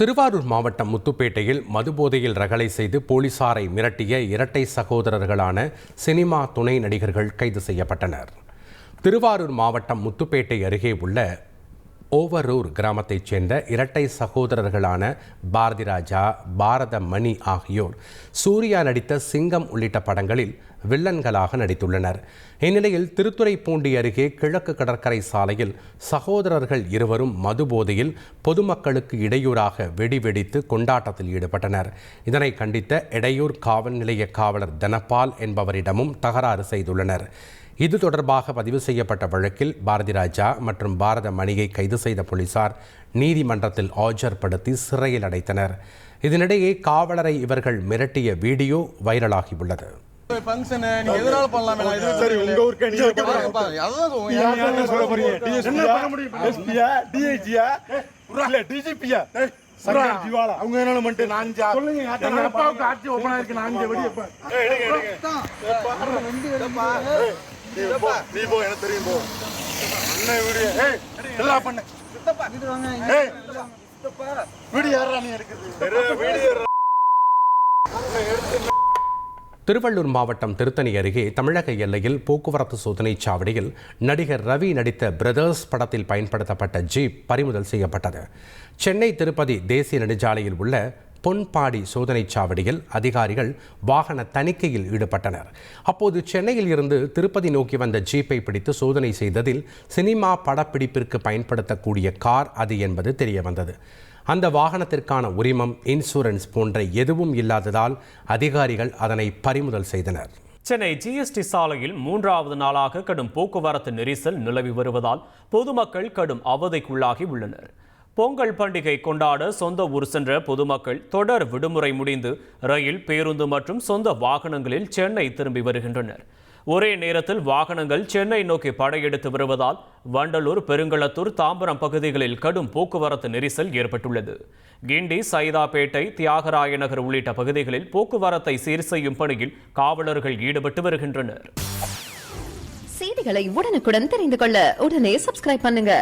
திருவாரூர் மாவட்டம் முத்துப்பேட்டையில் மதுபோதையில் ரகளை செய்து போலீசாரை மிரட்டிய இரட்டை சகோதரர்களான சினிமா துணை நடிகர்கள் கைது செய்யப்பட்டனர். திருவாரூர் மாவட்டம் முத்துப்பேட்டை அருகே உள்ள ஓவரூர் கிராமத்தைச் சேர்ந்த இரட்டை சகோதரர்களான பாரதிராஜா, பாரத மணி ஆகியோர் சூர்யா நடித்த சிங்கம் உள்ளிட்ட படங்களில் வில்லன்களாக நடித்துள்ளனர். இந்நிலையில் திருத்துறைப்பூண்டி அருகே கிழக்கு கடற்கரை சாலையில் சகோதரர்கள் இருவரும் மதுபோதையில் பொதுமக்களுக்கு இடையூறாக வெடிவெடித்து கொண்டாட்டத்தில் ஈடுபட்டனர். இதனை கண்டித்த எடையூர் காவல் நிலைய காவலர் தனபால் என்பவரிடமும் தகராறு செய்துள்ளனர். இது தொடர்பாக பதிவு செய்யப்பட்ட வழக்கில் பாரதிராஜா மற்றும் பாரத மணியை கைது செய்த போலீசார் நீதிமன்றத்தில் ஆஜர்படுத்தி சிறையில் அடைத்தனர். இதனிடையே காவலரை இவர்கள் மிரட்டிய வீடியோ வைரலாகியுள்ளது. திருவள்ளூர் மாவட்டம் திருத்தணி அருகே தமிழக எல்லையில் போக்குவரத்து சோதனைச் சாவடியில் நடிகர் ரவி நடித்த பிரதர்ஸ் படத்தில் பயன்படுத்தப்பட்ட ஜீப் பறிமுதல் செய்யப்பட்டது. சென்னை திருப்பதி தேசிய நெடுஞ்சாலையில் உள்ள பொன்பாடி சோதனைச் சாவடியில் அதிகாரிகள் வாகன தணிக்கையில் ஈடுபட்டனர். அப்போது சென்னையில் இருந்து திருப்பதி நோக்கி வந்த ஜீப்பை பிடித்து சோதனை செய்ததில் சினிமா படப்பிடிப்பிற்கு பயன்படுத்தக்கூடிய கார் அது என்பது தெரியவந்தது. அந்த வாகனத்திற்கான உரிமம், இன்சூரன்ஸ் போன்ற எதுவும் இல்லாததால் அதிகாரிகள் அதனை பறிமுதல் செய்தனர். சென்னை ஜிஎஸ்டி சாலையில் 3வது நாளாக கடும் போக்குவரத்து நெரிசல் நிலவி வருவதால் பொதுமக்கள் கடும் அவதிக்குள்ளாகி உள்ளனர். பொங்கல் பண்டிகை கொண்டாட சொந்த ஊர் சென்ற பொதுமக்கள் தொடர் விடுமுறை முடிந்து ரயில், பேருந்து மற்றும் சொந்த வாகனங்களில் சென்னை திரும்பி வருகின்றனர். ஒரே நேரத்தில் வாகனங்கள் சென்னை நோக்கி படையெடுத்து வருவதால் வண்டலூர், பெருங்களத்தூர், தாம்பரம் பகுதிகளில் கடும் போக்குவரத்து நெரிசல் ஏற்பட்டுள்ளது. கிண்டி, சைதாப்பேட்டை, தியாகராய நகர் உள்ளிட்ட பகுதிகளில் போக்குவரத்தை சீர் செய்யும் பணியில் காவலர்கள் ஈடுபட்டு வருகின்றனர். செய்திகளை உடனுக்குடன் தெரிந்து கொள்ள உடனே சப்ஸ்கிரைப் பண்ணுங்க.